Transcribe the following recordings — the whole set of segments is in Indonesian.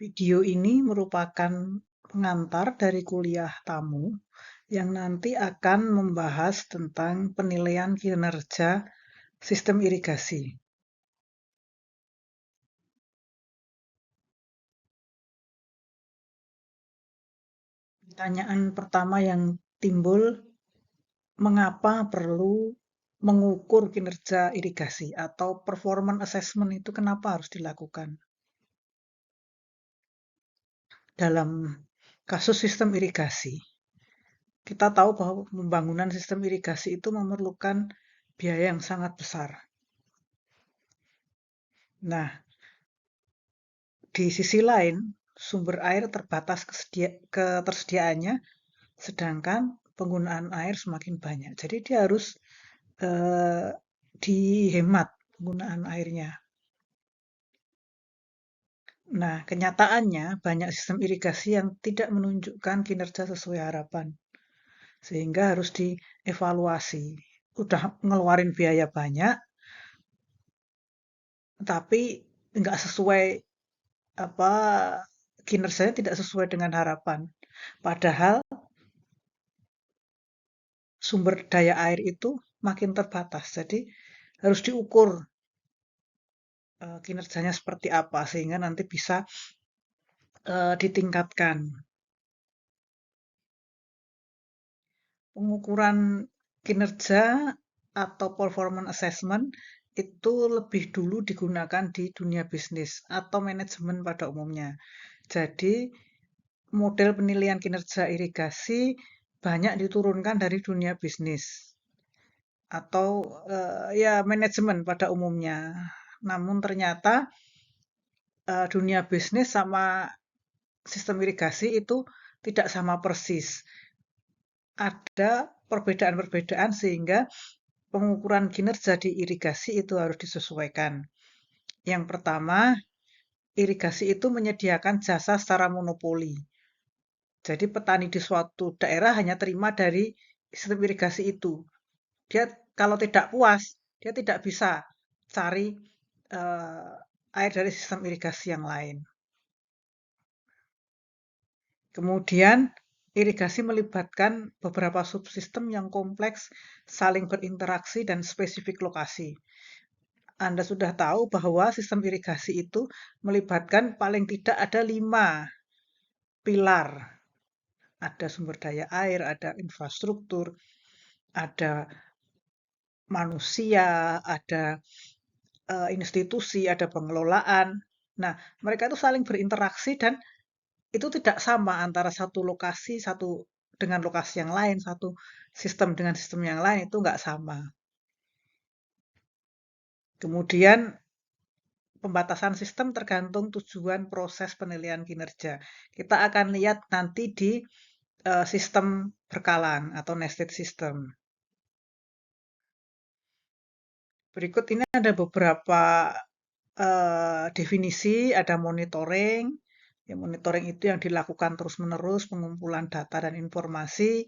Video ini merupakan pengantar dari kuliah tamu yang nanti akan membahas tentang penilaian kinerja sistem irigasi. Pertanyaan pertama yang timbul, mengapa perlu mengukur kinerja irigasi atau performance assessment itu kenapa harus dilakukan? Dalam kasus sistem irigasi, kita tahu bahwa pembangunan sistem irigasi itu memerlukan biaya yang sangat besar. Nah, di sisi lain, sumber air terbatas ketersediaannya, sedangkan penggunaan air semakin banyak. Jadi dia harus eh, dihemat penggunaan airnya. Nah, kenyataannya banyak sistem irigasi yang tidak menunjukkan kinerja sesuai harapan, sehingga harus dievaluasi. Udah ngeluarin biaya banyak, tapi nggak sesuai apa kinerjanya tidak sesuai dengan harapan. Padahal sumber daya air itu makin terbatas. Jadi harus diukur kinerjanya seperti apa sehingga nanti bisa ditingkatkan. Pengukuran kinerja atau performance assessment itu lebih dulu digunakan di dunia bisnis atau manajemen pada umumnya. Jadi model penilaian kinerja irigasi banyak diturunkan dari dunia bisnis atau ya manajemen pada umumnya. Namun ternyata dunia bisnis sama sistem irigasi itu tidak sama persis. Ada perbedaan-perbedaan sehingga pengukuran kinerja di irigasi itu harus disesuaikan. Yang pertama, irigasi itu menyediakan jasa secara monopoli. Jadi petani di suatu daerah hanya terima dari sistem irigasi itu. Dia kalau tidak puas, dia tidak bisa cari air dari sistem irigasi yang lain. Kemudian irigasi melibatkan beberapa subsistem yang kompleks, saling berinteraksi dan spesifik lokasi. Anda sudah tahu bahwa sistem irigasi itu melibatkan paling tidak ada 5 pilar. Ada sumber daya air, ada infrastruktur, ada manusia, ada institusi, ada pengelolaan. Nah, mereka itu saling berinteraksi dan itu tidak sama antara satu lokasi dengan lokasi yang lain, satu sistem dengan sistem yang lain itu nggak sama. Kemudian pembatasan sistem tergantung tujuan proses penilaian kinerja. Kita akan lihat nanti di sistem berkalang atau nested system. Berikut ini ada beberapa definisi, ada monitoring. Ya, monitoring itu yang dilakukan terus-menerus, pengumpulan data dan informasi.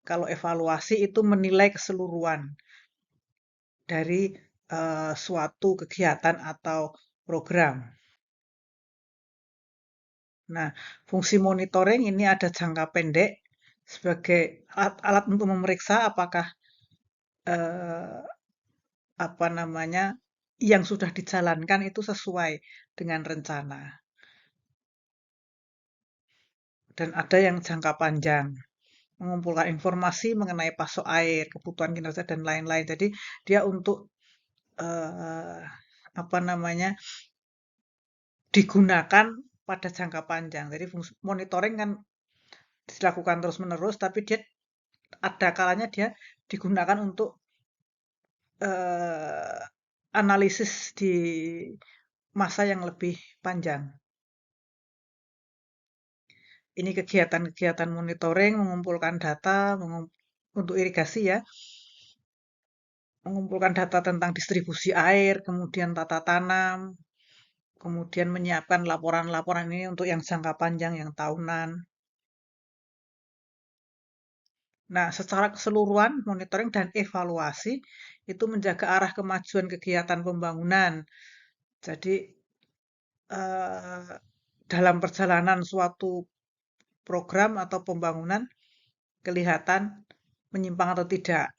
Kalau evaluasi itu menilai keseluruhan dari suatu kegiatan atau program. Nah, fungsi monitoring ini ada jangka pendek sebagai alat untuk memeriksa apakah eh, apa namanya yang sudah dijalankan itu sesuai dengan rencana. Dan ada yang jangka panjang, mengumpulkan informasi mengenai pasok air, kebutuhan kinerja dan lain-lain. Jadi dia untuk eh, apa namanya digunakan pada jangka panjang. Jadi fungsi monitoring kan dilakukan terus-menerus, tapi dia ada kalanya dia digunakan untuk eh, analisis di masa yang lebih panjang. Ini kegiatan-kegiatan monitoring, mengumpulkan data untuk irigasi ya, mengumpulkan data tentang distribusi air, kemudian tata tanam, kemudian menyiapkan laporan-laporan ini untuk yang jangka panjang, yang tahunan. Nah, secara keseluruhan, monitoring dan evaluasi itu menjaga arah kemajuan kegiatan pembangunan. Jadi, eh, dalam perjalanan suatu program atau pembangunan kelihatan menyimpang atau tidak.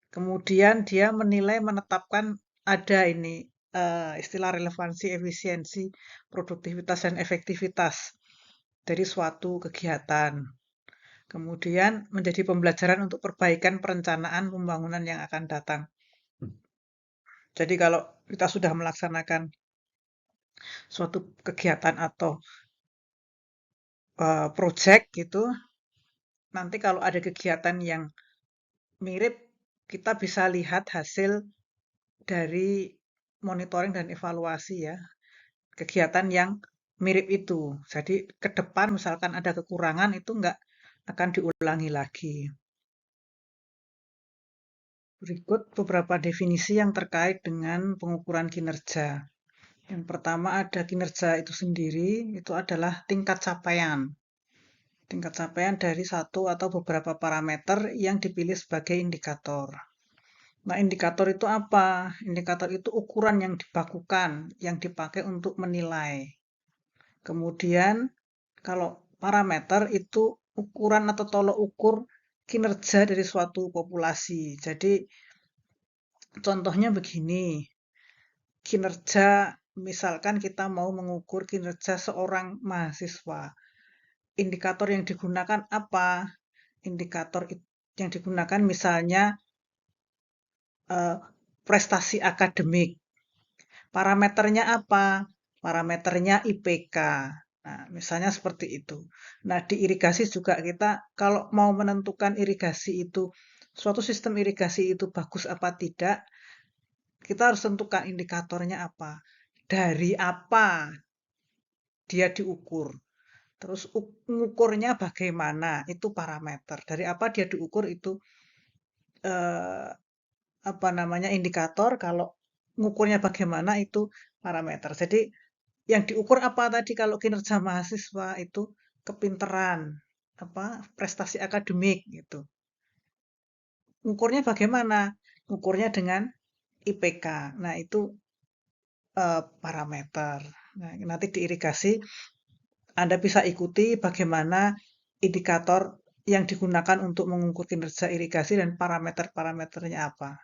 Kemudian dia menetapkan ada ini istilah relevansi, efisiensi, produktivitas, dan efektivitas dari suatu kegiatan. Kemudian menjadi pembelajaran untuk perbaikan perencanaan pembangunan yang akan datang. Jadi kalau kita sudah melaksanakan suatu kegiatan atau project gitu, nanti kalau ada kegiatan yang mirip, kita bisa lihat hasil dari monitoring dan evaluasi ya, kegiatan yang mirip itu. Jadi ke depan misalkan ada kekurangan itu nggak akan diulangi lagi. Berikut beberapa definisi yang terkait dengan pengukuran kinerja. Yang pertama ada kinerja itu sendiri, itu adalah tingkat capaian. Tingkat capaian dari satu atau beberapa parameter yang dipilih sebagai indikator. Nah, indikator itu apa? Indikator itu ukuran yang dibakukan, yang dipakai untuk menilai. Kemudian, kalau parameter itu ukuran atau tolok ukur kinerja dari suatu populasi. Jadi, contohnya begini, kinerja, misalkan kita mau mengukur kinerja seorang mahasiswa. Indikator yang digunakan apa? Indikator yang digunakan misalnya prestasi akademik. Parameternya apa? Parameternya IPK. Nah, misalnya seperti itu. Nah, di irigasi juga kita kalau mau menentukan irigasi itu, suatu sistem irigasi itu bagus apa tidak, kita harus tentukan indikatornya apa. Dari apa dia diukur. Terus ngukurnya bagaimana, itu parameter. Dari apa dia diukur itu eh, apa namanya indikator, kalau ngukurnya bagaimana itu parameter. Jadi yang diukur apa tadi kalau kinerja mahasiswa itu kepinteran, apa prestasi akademik gitu. Ngukurnya bagaimana? Ngukurnya dengan IPK. Nah, itu parameter. Nah, nanti di irigasi Anda bisa ikuti bagaimana indikator yang digunakan untuk mengukur kinerja irigasi dan parameter-parameternya apa.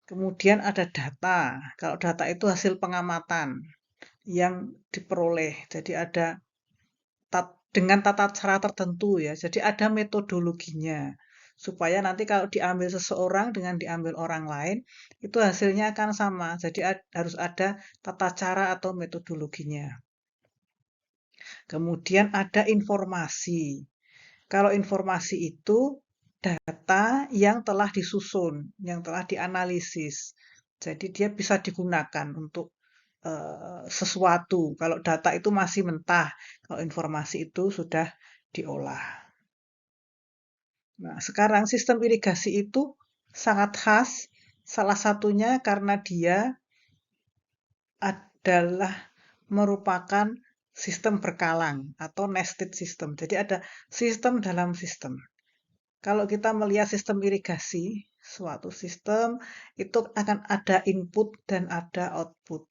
Kemudian ada data. Kalau data itu hasil pengamatan yang diperoleh. Jadi ada dengan tata cara tertentu ya. Jadi ada metodologinya. Supaya nanti kalau diambil seseorang dengan diambil orang lain, itu hasilnya akan sama. Jadi harus ada tata cara atau metodologinya. Kemudian ada informasi. Kalau informasi itu data yang telah disusun, yang telah dianalisis. Jadi dia bisa digunakan untuk sesuatu. Kalau data itu masih mentah, kalau informasi itu sudah diolah. Nah, sekarang sistem irigasi itu sangat khas, salah satunya karena dia adalah merupakan sistem berkalang atau nested system. Jadi ada sistem dalam sistem. Kalau kita melihat sistem irigasi, suatu sistem itu akan ada input dan ada output.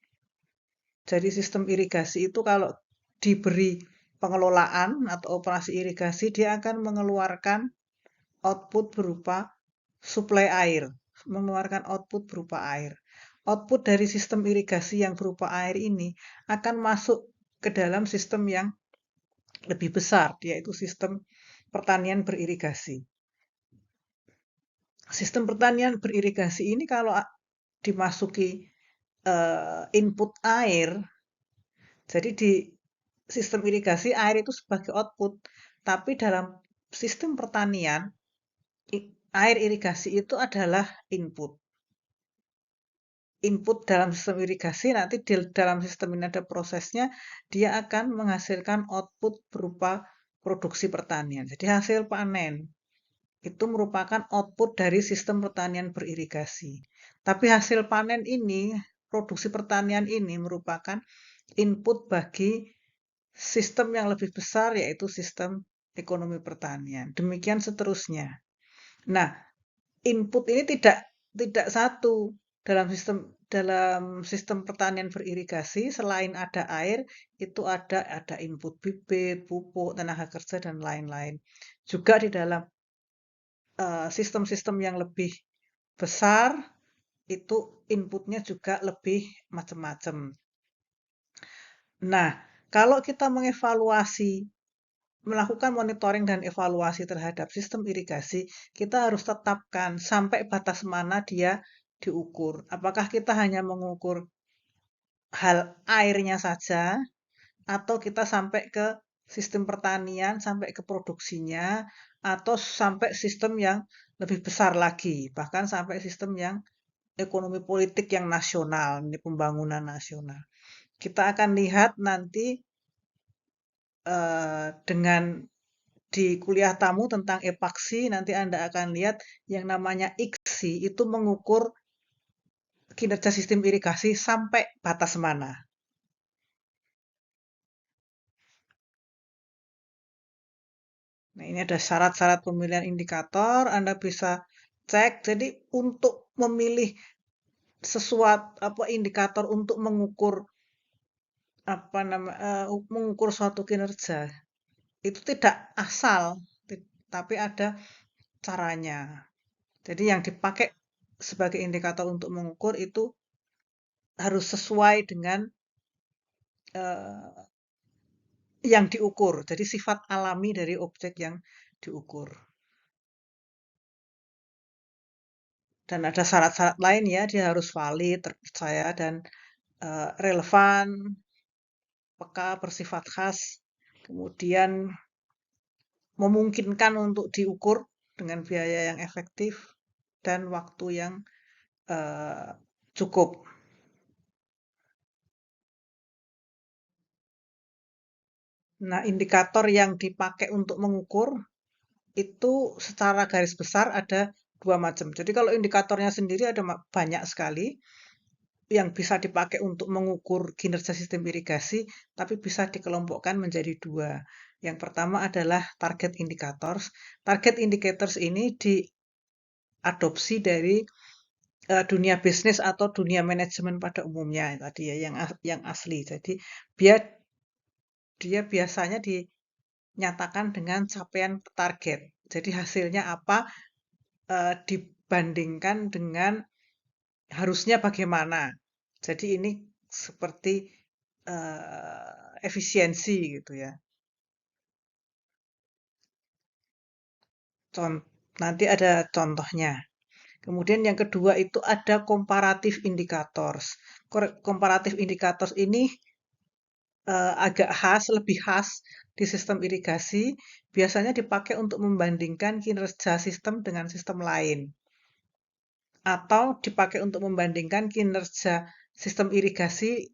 Jadi sistem irigasi itu kalau diberi pengelolaan atau operasi irigasi, dia akan mengeluarkan output berupa suplai air, mengeluarkan output berupa air. Output dari sistem irigasi yang berupa air ini akan masuk ke dalam sistem yang lebih besar, yaitu sistem pertanian beririgasi. Sistem pertanian beririgasi ini kalau dimasuki input air, jadi di sistem irigasi air itu sebagai output, tapi dalam sistem pertanian air irigasi itu adalah input. Input dalam sistem irigasi nanti di dalam sistem ini ada prosesnya, dia akan menghasilkan output berupa produksi pertanian. Jadi hasil panen itu merupakan output dari sistem pertanian beririgasi. Tapi hasil panen ini, produksi pertanian ini merupakan input bagi sistem yang lebih besar yaitu sistem ekonomi pertanian. Demikian seterusnya. Nah, input ini tidak satu. dalam sistem pertanian beririgasi selain ada air, itu ada input bibit, pupuk, tenaga kerja dan lain-lain. Juga di dalam sistem-sistem yang lebih besar itu inputnya juga lebih macam-macam. Nah, kalau kita melakukan monitoring dan evaluasi terhadap sistem irigasi, kita harus tetapkan sampai batas mana dia diukur. Apakah kita hanya mengukur hal airnya saja, atau kita sampai ke sistem pertanian, sampai ke produksinya, atau sampai sistem yang lebih besar lagi, bahkan sampai sistem yang ekonomi politik yang nasional, ini pembangunan nasional. Kita akan lihat nanti dengan di kuliah tamu tentang epaksi, nanti Anda akan lihat yang namanya IKSI itu mengukur kinerja sistem irigasi sampai batas mana. Nah, ini ada syarat-syarat pemilihan indikator, Anda bisa cek. Jadi untuk memilih sesuatu indikator untuk mengukur mengukur suatu kinerja itu tidak asal, tapi ada caranya. Jadi yang dipakai sebagai indikator untuk mengukur itu harus sesuai dengan eh, yang diukur. Jadi sifat alami dari objek yang diukur. Dan ada syarat-syarat lain ya, dia harus valid, terpercaya, dan relevan, peka, bersifat khas, kemudian memungkinkan untuk diukur dengan biaya yang efektif dan waktu yang cukup. Nah, indikator yang dipakai untuk mengukur itu secara garis besar ada dua macam. Jadi kalau indikatornya sendiri ada banyak sekali yang bisa dipakai untuk mengukur kinerja sistem irigasi, tapi bisa dikelompokkan menjadi dua. Yang pertama adalah target indicators. Target indicators ini diadopsi dari dunia bisnis atau dunia manajemen pada umumnya tadi ya, yang asli. Jadi dia biasanya dinyatakan dengan capaian target. Jadi hasilnya apa dibandingkan dengan harusnya bagaimana. Jadi ini seperti efisiensi gitu ya. Nanti ada contohnya. Kemudian yang kedua itu ada comparative indicators. Comparative indicators ini agak khas, lebih khas di sistem irigasi. Biasanya dipakai untuk membandingkan kinerja sistem dengan sistem lain. Atau dipakai untuk membandingkan kinerja sistem irigasi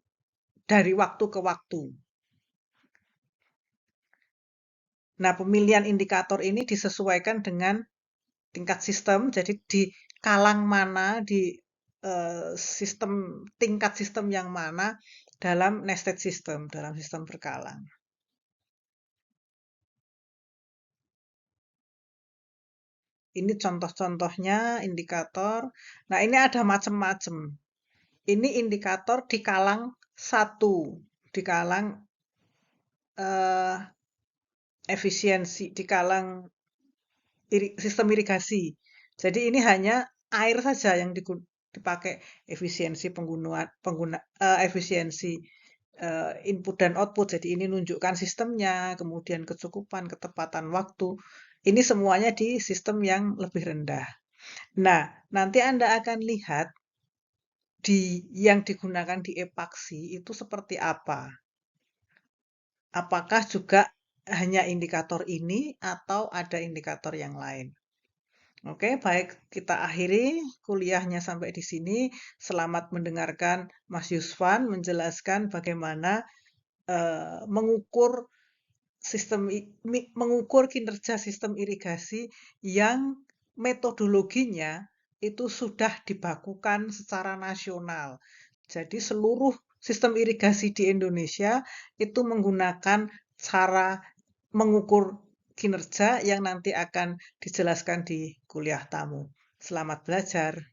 dari waktu ke waktu. Nah, pemilihan indikator ini disesuaikan dengan tingkat sistem, jadi di kalang mana, di sistem tingkat sistem yang mana dalam nested system, dalam sistem berkalang. Ini contoh-contohnya indikator. Nah, ini ada macam-macam. Ini indikator di kalang satu, di kalang efisiensi, di kalang sistem irigasi. Jadi ini hanya air saja yang dipakai efisiensi efisiensi input dan output. Jadi ini nunjukkan sistemnya, kemudian kecukupan, ketepatan waktu. Ini semuanya di sistem yang lebih rendah. Nah, nanti Anda akan lihat yang digunakan di epaksi itu seperti apa. Apakah juga hanya indikator ini atau ada indikator yang lain? Oke, baik, kita akhiri kuliahnya sampai di sini. Selamat mendengarkan Mas Yusvan menjelaskan bagaimana mengukur mengukur kinerja sistem irigasi yang metodologinya itu sudah dibakukan secara nasional. Jadi seluruh sistem irigasi di Indonesia itu menggunakan cara mengukur kinerja yang nanti akan dijelaskan di kuliah tamu. Selamat belajar.